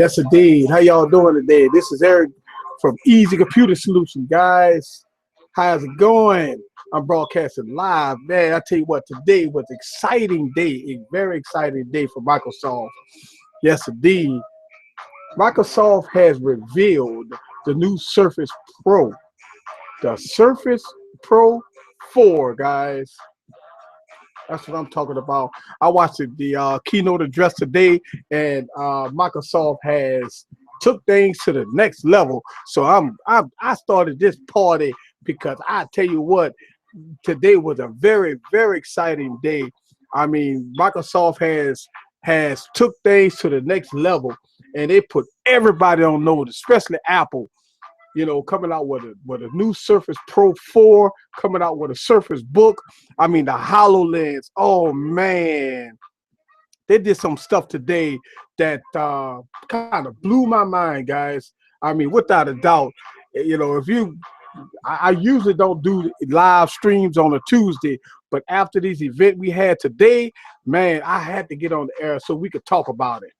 Yes, indeed. How y'all doing today? This is Eric from Easy Computer Solution, guys. How's it going? I'm broadcasting live, man. I tell you what, today was an exciting day, a very exciting day for Microsoft. Yes, indeed. Microsoft has revealed the new Surface Pro, the Surface Pro 4, guys. That's what I'm talking about. I watched the keynote address today, and Microsoft has took things to the next level. So I started this party because I tell you what, today was a very exciting day. I mean, Microsoft has took things to the next level, and they put everybody on notice, especially Apple. You know, coming out with a new Surface Pro 4, coming out with a Surface Book. I mean, the HoloLens. Oh man, they did some stuff today that kind of blew my mind, guys. I mean, without a doubt, you know, if you, I usually don't do live streams on a Tuesday, but after this event we had today, man, I had to get on the air so we could talk about it.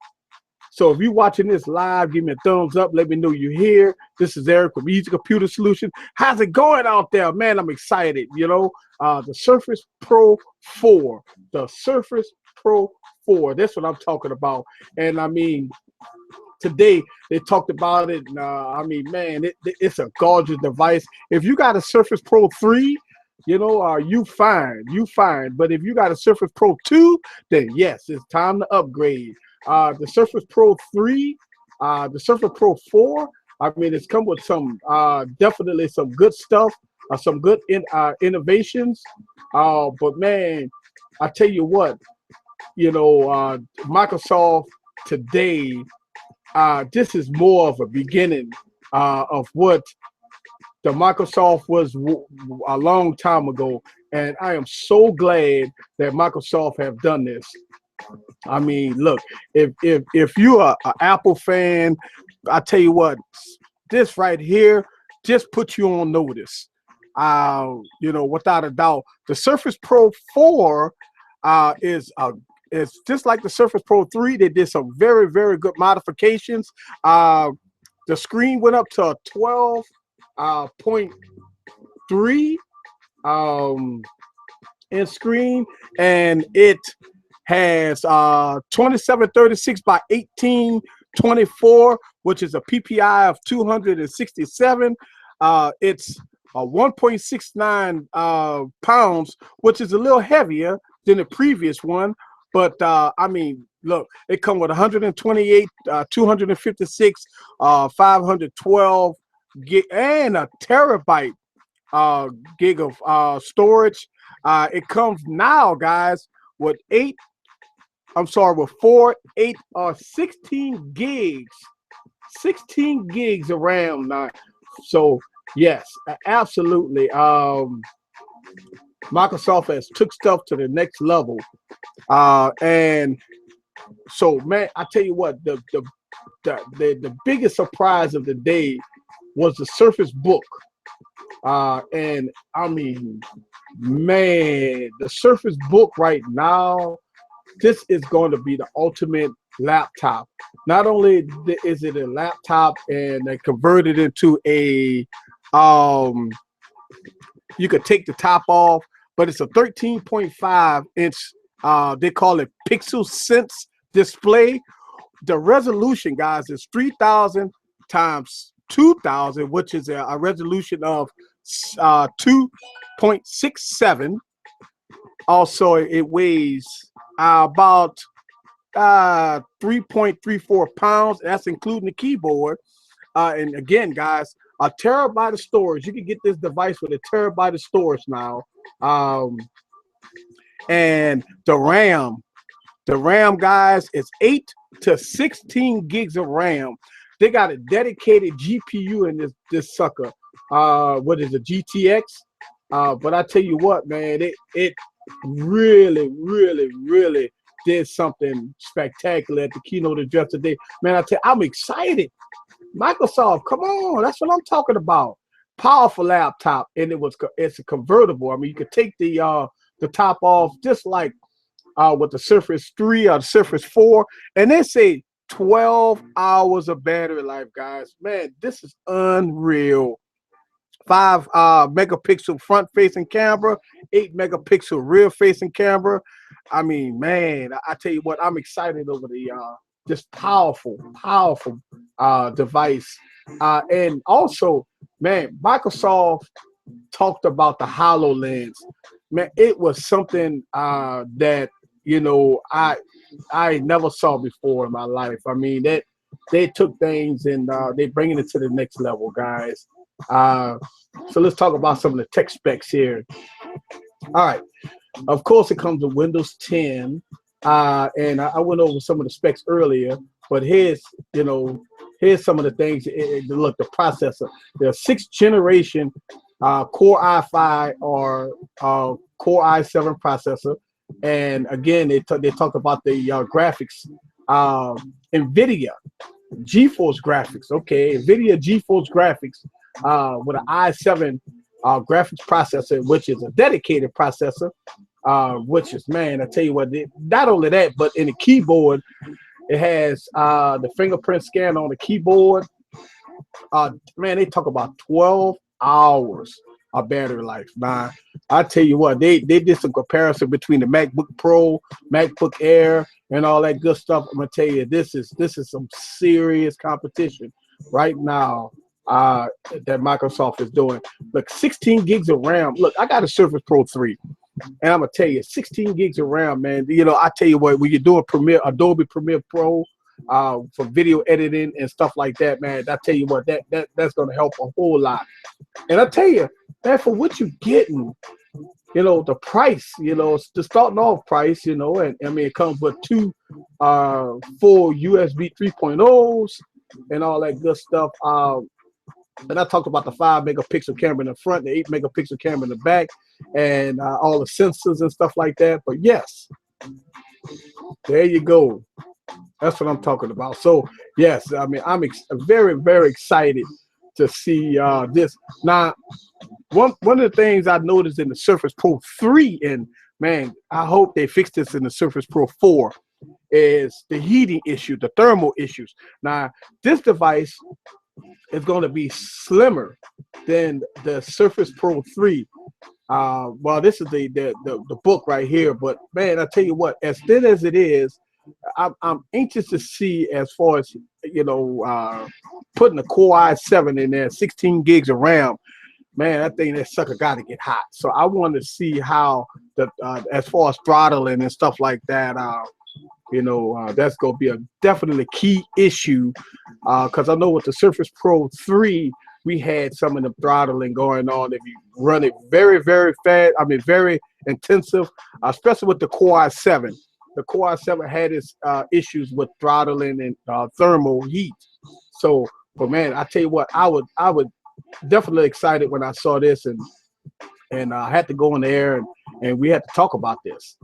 So if you're watching this live, give me a thumbs up. Let me know you're here. This is Eric from Easy Computer Solution. How's it going out there? Man, I'm excited. You know, the Surface Pro 4. The Surface Pro 4. That's what I'm talking about. And I mean, today they talked about it. And, I mean, man, it's a gorgeous device. If you got a Surface Pro 3, you know, you fine. But if you got a Surface Pro 2, then yes, it's time to upgrade. The Surface Pro 3, the Surface Pro 4, I mean, it's come with some, definitely some good stuff, some good innovations. But man, I tell you what, you know, Microsoft today, this is more of a beginning of what the Microsoft was a long time ago. And I am so glad that Microsoft have done this. I mean, look, if you're an Apple fan, I tell you what, this right here just put you on notice. You know, without a doubt, the Surface Pro 4 is just like the Surface Pro 3. They did some very good modifications. The screen went up to 12.3 in screen, and it has 2736 by 1824, which is a PPI of 267. It's 1.69 pounds, which is a little heavier than the previous one. But I mean, look, it comes with 128, 256, 512 gig, and a terabyte gig of storage. It comes now, guys, with with 4, 8, or 16 gigs. 16 gigs of RAM now. So yes, absolutely. Microsoft has took stuff to the next level. And so man, I tell you what, the biggest surprise of the day was the Surface Book. And I mean, man, the Surface Book right now, this is going to be the ultimate laptop. Not only is it a laptop and they converted it into a, you could take the top off, but it's a 13.5 inch, they call it Pixel Sense display. The resolution, guys, is 3000 times 2000, which is a resolution of 2.67. Also, it weighs about 3.34 pounds. That's including the keyboard. And again, guys, a terabyte of storage. You can get this device with a terabyte of storage now. And the RAM, guys, is 8 to 16 gigs of RAM. They got a dedicated GPU in this sucker. What is it, GTX? But I tell you what, man, it really did something spectacular at the keynote address today. Man, I'm excited. Microsoft, come on, that's what I'm talking about. Powerful laptop, and it's a convertible. I mean, you could take the top off just like with the Surface 3 or the Surface 4, and they say 12 hours of battery life, guys. Man, this is unreal. 5 megapixel front facing camera, 8 megapixel rear facing camera. I mean, man, I tell you what, I'm excited over the this powerful device. And also, man, Microsoft talked about the HoloLens. Man, it was something that I never saw before in my life. I mean, that they took things and they bringing it to the next level, guys. Uh, so let's talk about some of the tech specs here. All right. Of course, it comes with Windows 10, and I went over some of the specs earlier. But here's some of the things. Look, the processor, the sixth generation Core i5 or Core i7 processor, and again, they talked about the graphics, NVIDIA GeForce graphics. Okay, NVIDIA GeForce graphics with an i7 graphics processor, which is a dedicated processor. Which is, man, I tell you what, not only that, but in the keyboard, it has the fingerprint scan on the keyboard. Man, they talk about 12 hours of battery life. Now, I tell you what, they did some comparison between the MacBook Pro, MacBook Air, and all that good stuff. I'm gonna tell you, this is some serious competition right now that Microsoft is doing. Look, 16 gigs of RAM. Look, I got a Surface Pro 3. And I'm gonna tell you, 16 gigs of RAM, man. I tell you what, when you're doing Adobe Premiere Pro for video editing and stuff like that, man, I tell you what, that's gonna help a whole lot. And I tell you, man, for what you're getting, the price, the starting off price, and I mean, it comes with two full USB 3.0s and all that good stuff. And I talked about the 5 megapixel camera in the front, the 8 megapixel camera in the back, and all the sensors and stuff like that. But yes, there you go. That's what I'm talking about. So yes, I mean, I'm very, very excited to see this. Now, one of the things I noticed in the Surface Pro 3, and man, I hope they fix this in the Surface Pro 4, is the heating issue, the thermal issues. Now, this device is going to be slimmer than the Surface Pro 3. Well, this is the book right here, but man, I tell you what, as thin as it is, I'm anxious to see as far as putting the Core i7 in there, 16 gigs of RAM. Man, I think that sucker got to get hot. So I want to see how as far as throttling and stuff like that. That's going to be a definitely key issue because I know with the Surface Pro 3, we had some of the throttling going on. If you run it very, very fast, I mean, very intensive, especially with the Core i7. The Core i7 had its issues with throttling and thermal heat. So, but man, I tell you what, I would definitely excited when I saw this, and I had to go in there and we had to talk about this.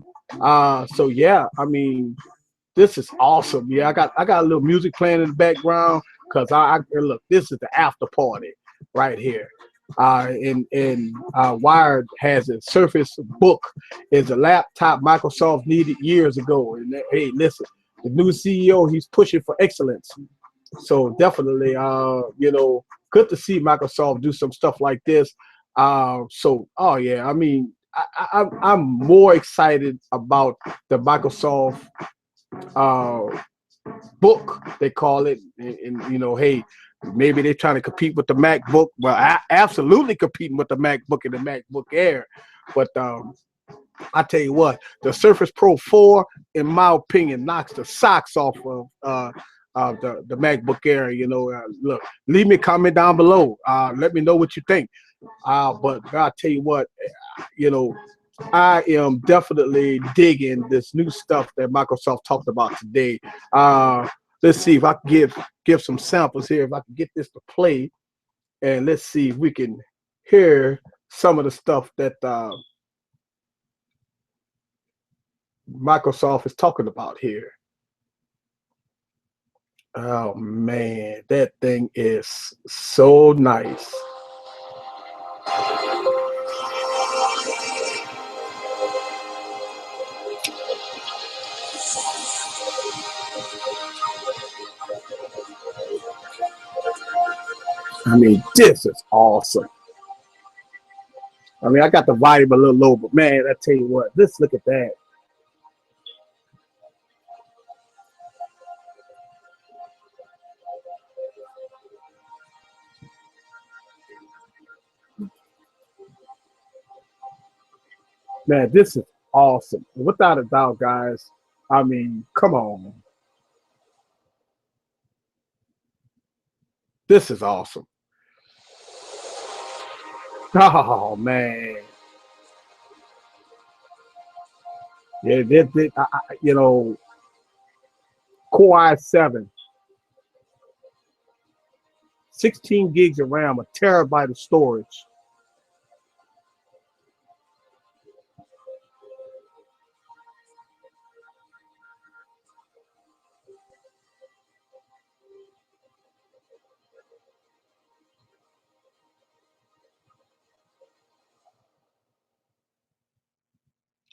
So yeah, I mean, this is awesome. Yeah, I got a little music playing in the background because I look, this is the after party right here. Wired has a Surface Book. Is a laptop Microsoft needed years ago. And hey, listen, the new CEO, he's pushing for excellence. So definitely, good to see Microsoft do some stuff like this. Oh yeah, I mean, I'm more excited about the Microsoft book, they call it, and hey, maybe they're trying to compete with the MacBook. Well, absolutely competing with the MacBook and the MacBook Air. But I tell you what, the Surface Pro 4, in my opinion, knocks the socks off of the MacBook Air. Look, leave me a comment down below. Let me know what you think. But I'll tell you what, I am definitely digging this new stuff that Microsoft talked about today. Let's see if I can give some samples here. If I can get this to play, and let's see if we can hear some of the stuff that Microsoft is talking about here. Oh man, that thing is so nice. I mean, this is awesome. I mean, I got the volume a little low, but man, I tell you what, let's look at that. Man, this is awesome. Without a doubt, guys. I mean, come on. This is awesome. Oh man. Yeah, you know, Core i7, 16 gigs of RAM, a terabyte of storage.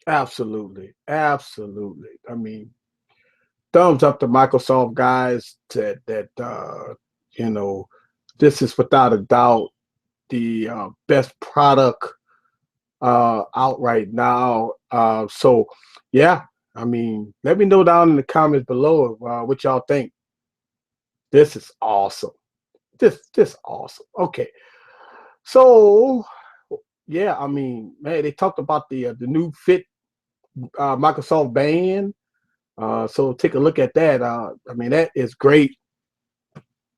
Absolutely. Absolutely. I mean, thumbs up to Microsoft guys that you know, this is without a doubt the best product out right now. So yeah, I mean, let me know down in the comments below what y'all think. This is awesome. This awesome. Okay, so yeah, I mean, man, they talked about the new Fit Microsoft Band. So take a look at that. I mean, that is great.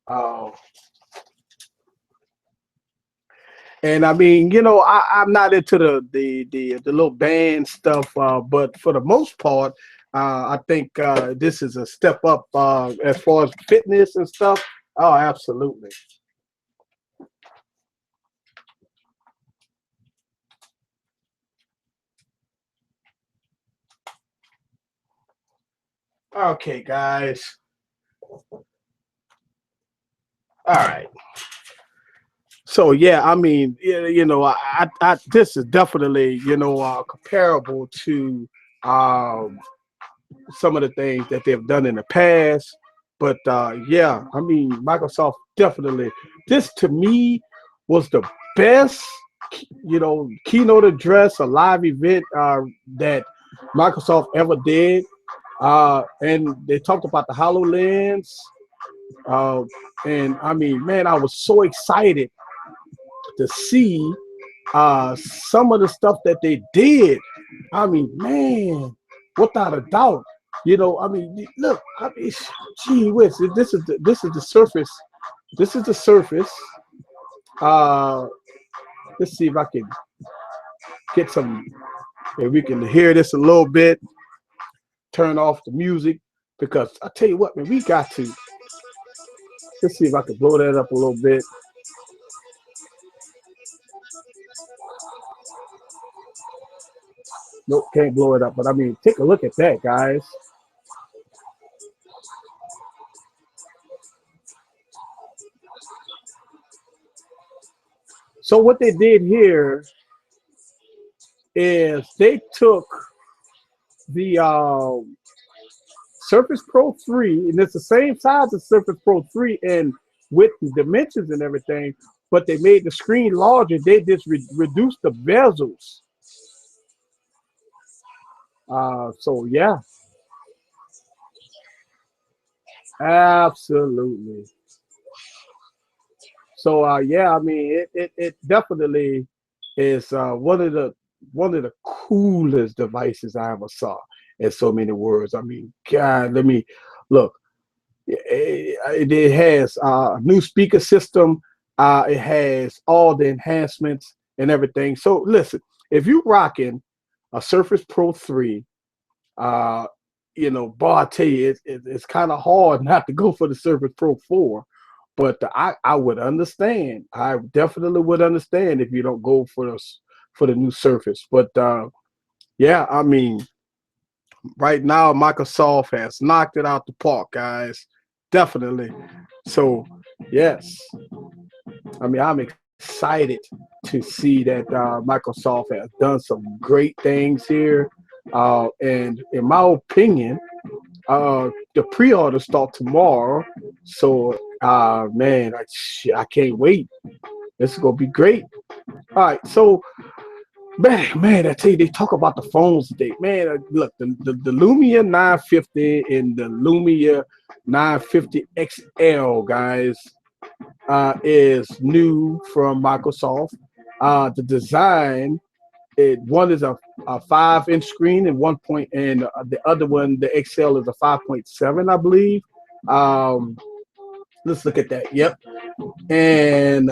Uh, and I mean, you know, I'm not into the little band stuff, but for the most part, I think this is a step up as far as fitness and stuff. Oh, absolutely. Okay, guys. All right. So yeah, I mean, you know, this is definitely comparable to um, some of the things that they've done in the past. But yeah, I mean, Microsoft definitely. This to me was the best, keynote address, a live event that Microsoft ever did. And they talked about the HoloLens. Uh, and I mean, man, I was so excited to see some of the stuff that they did. I mean, man, without a doubt, I mean, look, I mean, gee whiz, this is the Surface. This is the Surface. Uh, let's see if I can get some. If we can hear this a little bit. Turn off the music because I tell you what, man, we got to. Let's see if I can blow that up a little bit. Nope, can't blow it up. But I mean, take a look at that, guys. So what they did here is they took the Surface Pro 3, and it's the same size as Surface Pro 3 and with dimensions and everything, but they made the screen larger. They just reduced the bezels. So yeah, absolutely. So yeah, I mean, it definitely is one of the coolest devices I ever saw. In so many words, I mean, God, let me look. It has a new speaker system. It has all the enhancements and everything. So listen, if you're rocking a Surface Pro 3, uh, boy, I tell you, it's kind of hard not to go for the Surface Pro 4. But I would understand. I definitely would understand if you don't go for the new Surface. But yeah, I mean, right now Microsoft has knocked it out the park, guys. Definitely. So yes, I mean I'm excited to see that Microsoft has done some great things here. And in my opinion, the pre-order start tomorrow. So Man, I can't wait. This is gonna be great. All right, so man, I tell you, they talk about the phones today. Man, look, the Lumia 950 and the Lumia 950 XL, guys, is new from Microsoft. The design, one is a 5-inch screen and 1 point, and the other one, the XL, is a 5.7, I believe. Um, let's look at that. Yep. And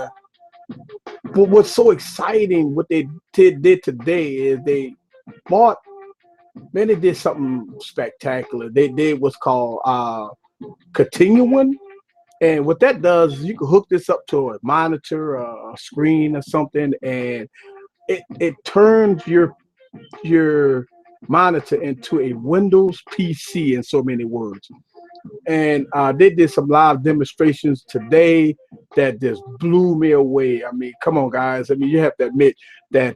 but what's so exciting, what they did today is they bought, man, they did something spectacular. They did what's called continuum. And what that does is you can hook this up to a monitor, a screen, or something, and it turns your monitor into a Windows PC, in so many words. And they did some live demonstrations today that just blew me away. I mean, come on, guys. I mean, you have to admit that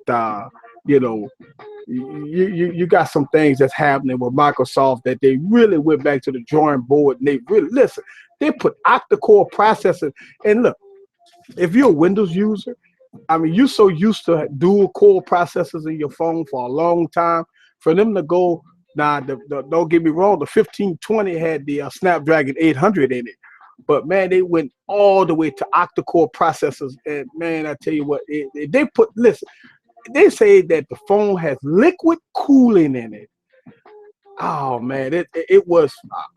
you know you got some things that's happening with Microsoft that they really went back to the drawing board and they really listen. They put octa-core processor, and look, if you're a Windows user, I mean, you're so used to dual core processors in your phone for a long time. For them to go now, don't get me wrong, the 1520 had the Snapdragon 800 in it, but man, they went all the way to octa-core processors. And man, I tell you what, they put, listen, they say that the phone has liquid cooling in it. Oh man, it was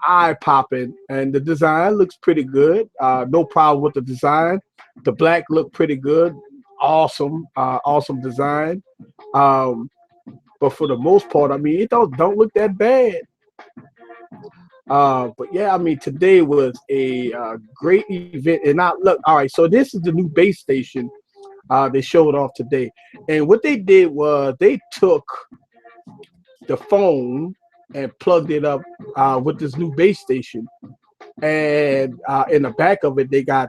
eye popping, and the design looks pretty good. No problem with the design. The black looked pretty good. Awesome, awesome design. Um, but for the most part, I mean, it don't look that bad. But yeah, I mean, today was a great event. And now look, all right. So this is the new base station they showed off today, and what they did was they took the phone and plugged it up with this new base station. And in the back of it, they got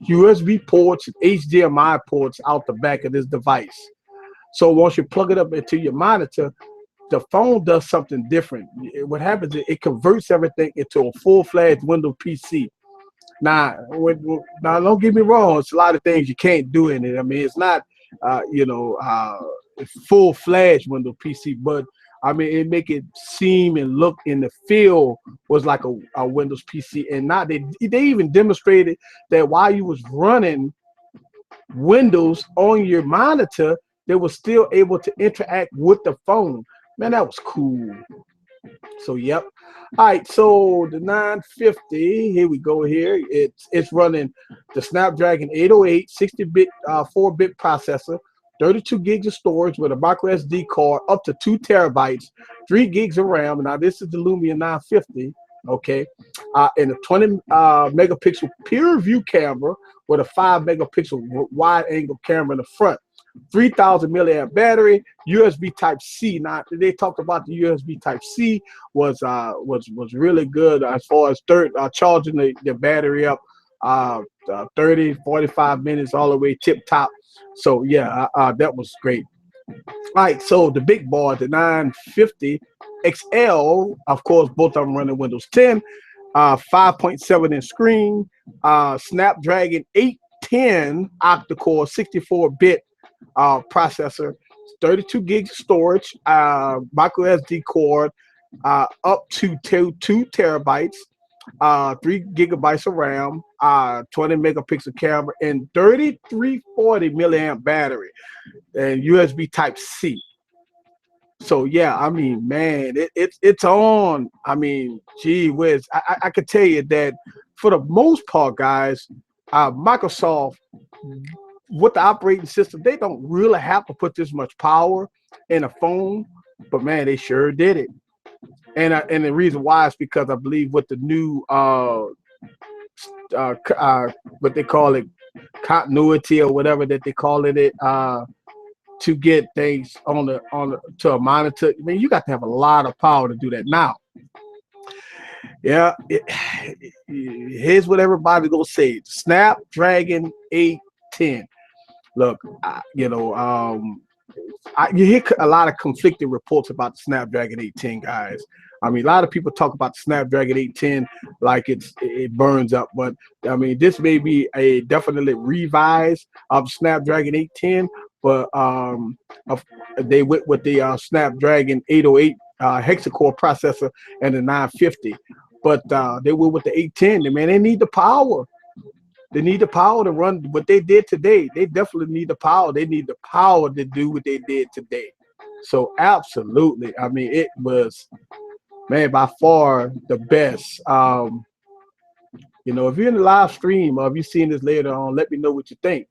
USB ports, HDMI ports out the back of this device. So once you plug it up into your monitor, the phone does something different. What happens is it converts everything into a full-fledged Windows PC. Now, don't get me wrong. It's a lot of things you can't do in it. I mean, it's not, full-fledged Windows PC, but I mean, it make it seem and look and the feel was like a Windows PC. And not they even demonstrated that while you was running Windows on your monitor, they were still able to interact with the phone. Man, that was cool. So yep. All right, so the 950, here we go here. It's running the Snapdragon 808 60-bit 4-bit processor, 32 gigs of storage with a micro SD card up to 2 TB, 3 gigs of RAM. Now this is the Lumia 950, okay, and a 20 megapixel peer view camera with a 5 megapixel wide angle camera in the front. 3,000 milliamp battery, USB Type C. Now they talked about the USB Type C was really good as far as charging the battery up 30-45 minutes all the way tip top. So yeah, that was great. All right, so the big boy, the 950 XL, of course, both of them running Windows 10, 5.7-inch screen, Snapdragon 810 octa-core 64-bit processor, 32 gigs of storage, micro SD card, up to 2 TB, 3 GB of RAM, 20 megapixel camera, and 3340 milliamp battery, and USB Type C. So yeah, I mean, man, it's on. I mean, gee whiz, I could tell you that for the most part, guys, Microsoft, with the operating system, they don't really have to put this much power in a phone, but man, they sure did it. And the reason why is because I believe with the new what they call it, continuity or whatever that they call it, to get things on the to a monitor. I mean, you got to have a lot of power to do that. Now, yeah, here's what everybody gonna say: Snapdragon 810. Look, you hear a lot of conflicting reports about the Snapdragon 810, guys. I mean, a lot of people talk about the Snapdragon 810 like it burns up, but I mean, this may be a definitely revised of Snapdragon 810, but of, they went with the Snapdragon 808 hexa-core processor and the 950, but they went with the 810. Man, they need the power. They need the power to run what they did today. They definitely need the power. They need the power to do what they did today. So absolutely, I mean, it was, man, by far the best. You know, if you're in the live stream or if you're seeing this later on, let me know what you think.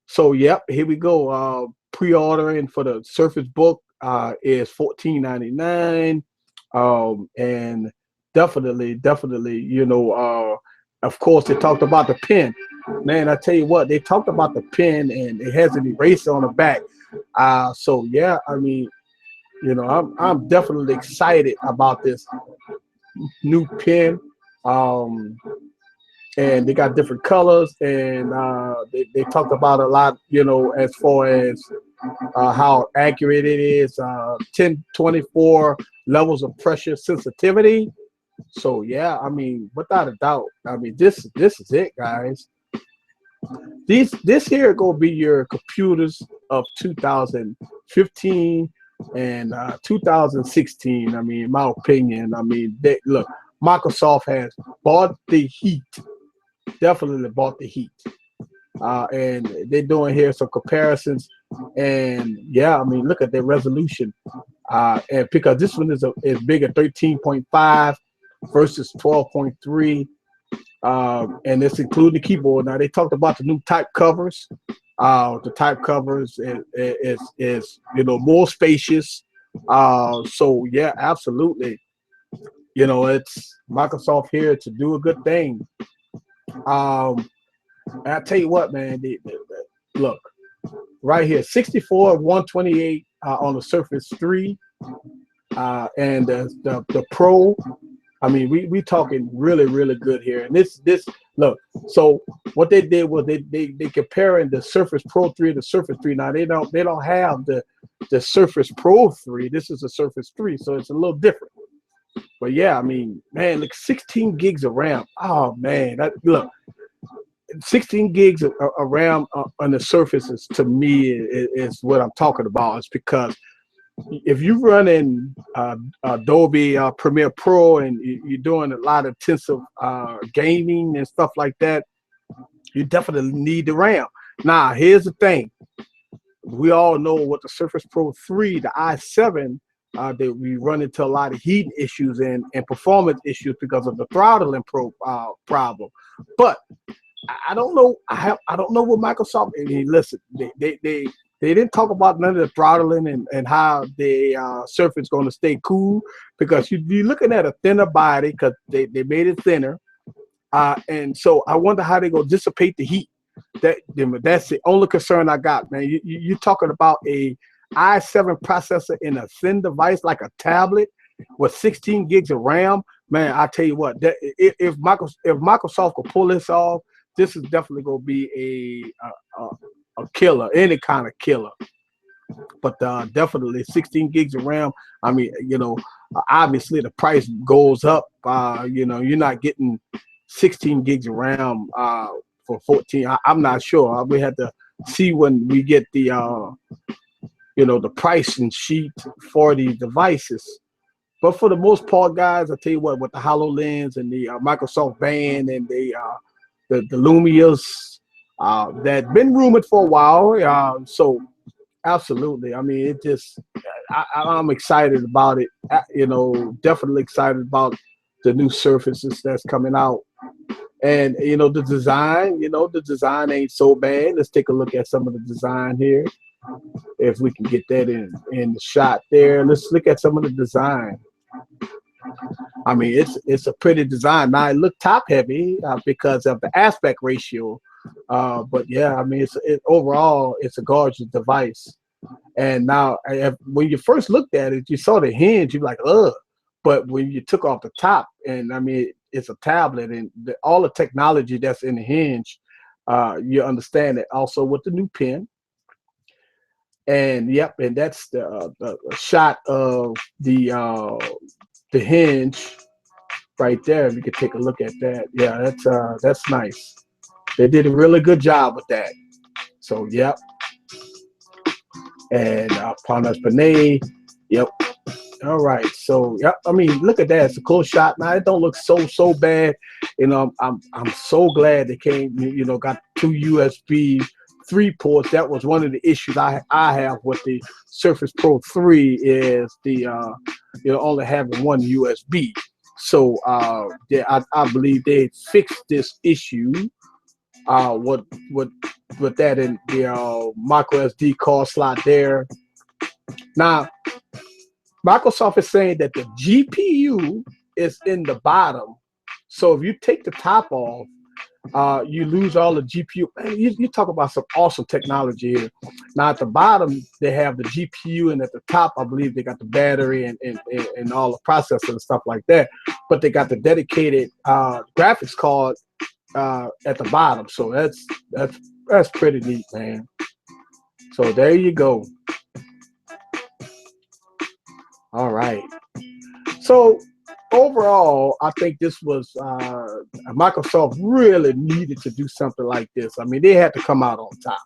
So yep, here we go. Pre-ordering for the Surface Book is $14.99. And definitely, you know, of course, they talked about the pen. Man, I tell you what, they talked about the pen and it has an eraser on the back. So yeah, I mean, you know, I'm definitely excited about this new pen. And they got different colors, and they talked about a lot, you know, as far as how accurate it is. 1024 levels of pressure sensitivity. So yeah, I mean, without a doubt, I mean, this is it, guys. This here gonna be your computers of 2015 and 2016. I mean, in my opinion, I mean, look, Microsoft has bought the heat, definitely bought the heat, and they're doing here some comparisons. And yeah, I mean, look at their resolution, and because this one is bigger, 13.5 versus 12.3. And this includes the keyboard. Now they talked about the new type covers. The type covers is you know, more spacious. So yeah, absolutely. You know, it's Microsoft here to do a good thing. And I tell you what, man. Look, right here, 64, 128 on the Surface 3, and the Pro. I mean, we talking really good here. And this look. So what they did was they comparing the Surface Pro 3 to the Surface 3. Now they don't have the Surface Pro 3. This is a Surface 3, so it's a little different. But yeah, I mean, man, look, 16 gigs of RAM. Oh man, look, 16 gigs of RAM on the Surface is, to me, is what I'm talking about. It's because if you're running Adobe Premiere Pro and you're doing a lot of intensive gaming and stuff like that, you definitely need the RAM. Now, here's the thing. We all know what the Surface Pro 3, the i7, that we run into a lot of heat issues and performance issues because of the throttling problem. But I don't know. I don't know what Microsoft. I mean, listen, they didn't talk about none of the throttling and how the Surface going to stay cool, because you're looking at a thinner body because they made it thinner, and so I wonder how they going to dissipate the heat. That's the only concern I got, man. You're talking about a i7 processor in a thin device like a tablet with 16 gigs of RAM. Man, I tell you what, that if Microsoft could pull this off, this is definitely going to be a killer, any kind of killer. But definitely 16 gigs of RAM. I mean, you know, obviously the price goes up. You know, you're not getting 16 gigs of RAM for 14. I'm not sure. We had to see when we get the you know, the pricing sheet for these devices. But for the most part, guys, I tell you what, with the HoloLens and the Microsoft Band and the Lumias, that been rumored for a while. So absolutely, I mean, it just, I'm excited about it. You know, definitely excited about the new Surfaces that's coming out. And you know, the design. You know, the design ain't so bad. Let's take a look at some of the design here, if we can get that in the shot there. Let's look at some of the design. I mean, it's a pretty design. Now it look top heavy because of the aspect ratio, but yeah, I mean, overall it's a gorgeous device. And now, when you first looked at it, you saw the hinge, you're like, ugh. But when you took off the top, and I mean, it's a tablet, and all the technology that's in the hinge, you understand it. Also with the new pen. And yep, and that's the shot of the hinge right there. You can take a look at that. Yeah, that's nice. They did a really good job with that. So yep, and Panas Panay. Yep. All right. So yep. I mean, look at that. It's a close shot. Now it don't look so bad. You know, I'm so glad they came. You know, got two USB 3 ports. That was one of the issues I have with the Surface Pro 3 is the only having one USB. So yeah, I believe they fixed this issue. What with that in the micro SD card slot there. Now Microsoft is saying that the GPU is in the bottom. So if you take the top off, you lose all the GPU. Man, you talk about some awesome technology here. Now at the bottom, they have the GPU, and at the top, I believe they got the battery and all the processor and stuff like that. But they got the dedicated graphics card at the bottom. So that's pretty neat, man. So there you go. All right. So overall, I think this was Microsoft really needed to do something like this. I mean, they had to come out on top.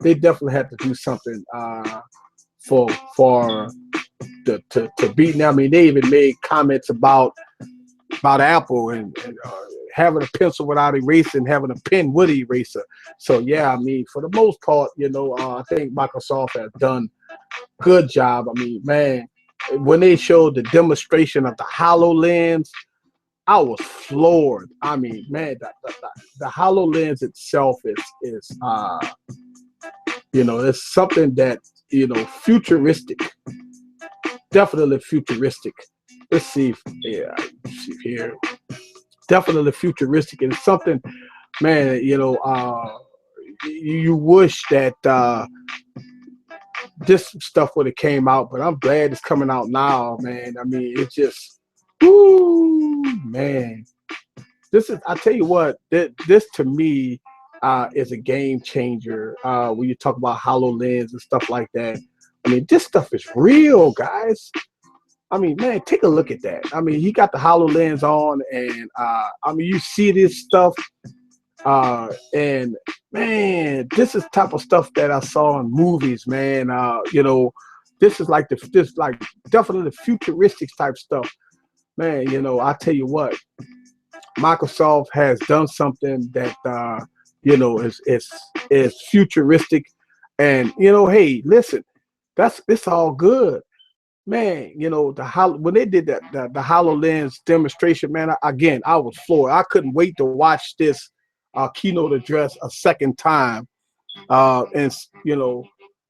They definitely had to do something for to beat them. I mean, they even made comments about Apple and having a pencil without erasing, having a pen with eraser. So yeah, I mean, for the most part, I think Microsoft has done good job. I mean, man, when they showed the demonstration of the HoloLens, I was floored. I mean, man, the HoloLens itself is it's something that, futuristic, definitely futuristic. Let's see let's see here. Definitely futuristic, and something, man, you wish that this stuff would have came out, but I'm glad it's coming out now, man. I mean, it's just, whoo, man. I tell you what, this to me is a game changer when you talk about HoloLens and stuff like that. I mean, this stuff is real, guys. I mean, man, take a look at that. I mean, he got the HoloLens on, and I mean, you see this stuff, and man, this is type of stuff that I saw in movies, man. This is like definitely the futuristic type stuff, man. I tell you what, Microsoft has done something that is futuristic, and hey, listen, it's all good. Man, when they did the HoloLens demonstration, man, again, I was floored. I couldn't wait to watch this keynote address a second time. And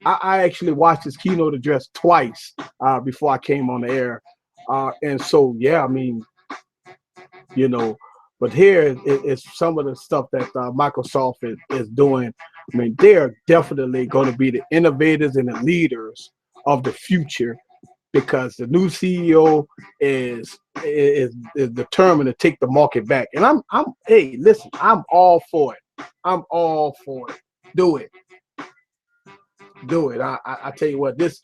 I actually watched this keynote address twice before I came on the air. And so, yeah, I mean, but here is some of the stuff that Microsoft is doing. I mean, they're definitely going to be the innovators and the leaders of the future, because the new CEO is determined to take the market back. And hey, listen, I'm all for it. I'm all for it. Do it. Do it. I tell you what, this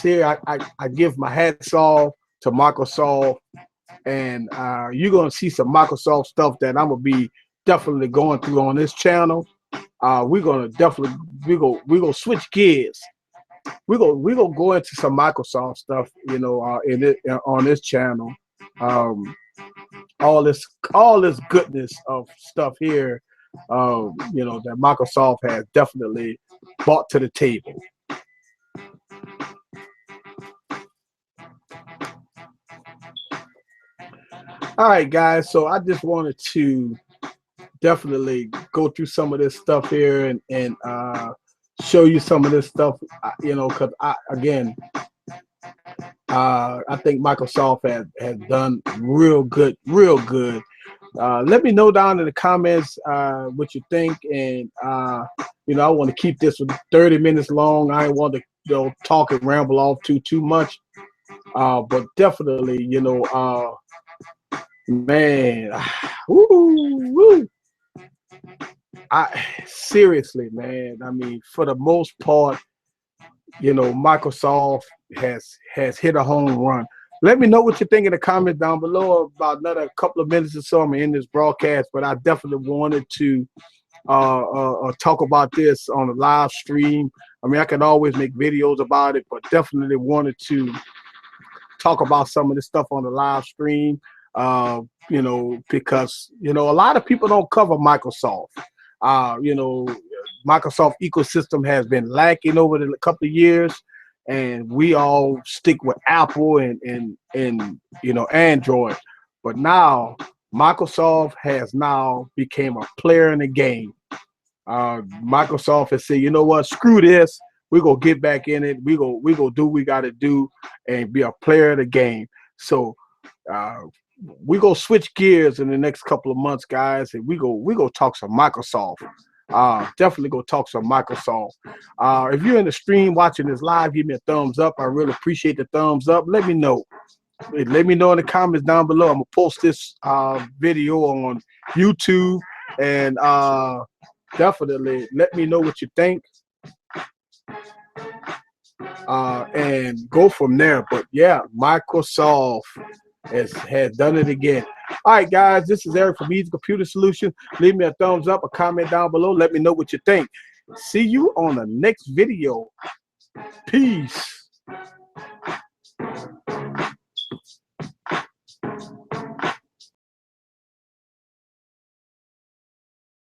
here, I give my hats off to Microsoft, and you're gonna see some Microsoft stuff that I'm gonna be definitely going through on this channel. We're gonna definitely we're gonna switch gears. We're gonna go into some Microsoft stuff, on this channel. All this goodness of stuff here, that Microsoft has definitely brought to the table. All right, guys. So I just wanted to definitely go through some of this stuff here and show you some of this stuff, because I think Microsoft has done real good, real good. Let me know down in the comments what you think, and I want to keep this 30 minutes long. I don't want to talk and ramble off too much, but definitely, man, woo. Seriously, man. I mean, for the most part, you know, Microsoft has hit a home run. Let me know what you think in the comments down below. About another couple of minutes or so, I'm gonna end this broadcast, but I definitely wanted to talk about this on a live stream. I mean, I can always make videos about it, but definitely wanted to talk about some of this stuff on the live stream. You know, because you know a lot of people don't cover Microsoft. You know, Microsoft ecosystem has been lacking over the couple of years, and we all stick with Apple and you know Android. But now Microsoft has now became a player in the game. Microsoft has said, you know what, screw this. We're gonna get back in it. We go do what we gotta do and be a player of the game. So uh, we go switch gears in the next couple of months, guys, and we go talk some Microsoft. Definitely go talk some Microsoft. If you're in the stream watching this live, give me a thumbs up. I really appreciate the thumbs up. Let me know. Let me know in the comments down below. I'm gonna post this video on YouTube, and definitely let me know what you think, and go from there. But yeah, Microsoft has done it again. All right, guys, this is Eric from Easy Computer Solutions. Leave me a thumbs up, a comment down below. Let me know what you think. See you on the next video. Peace.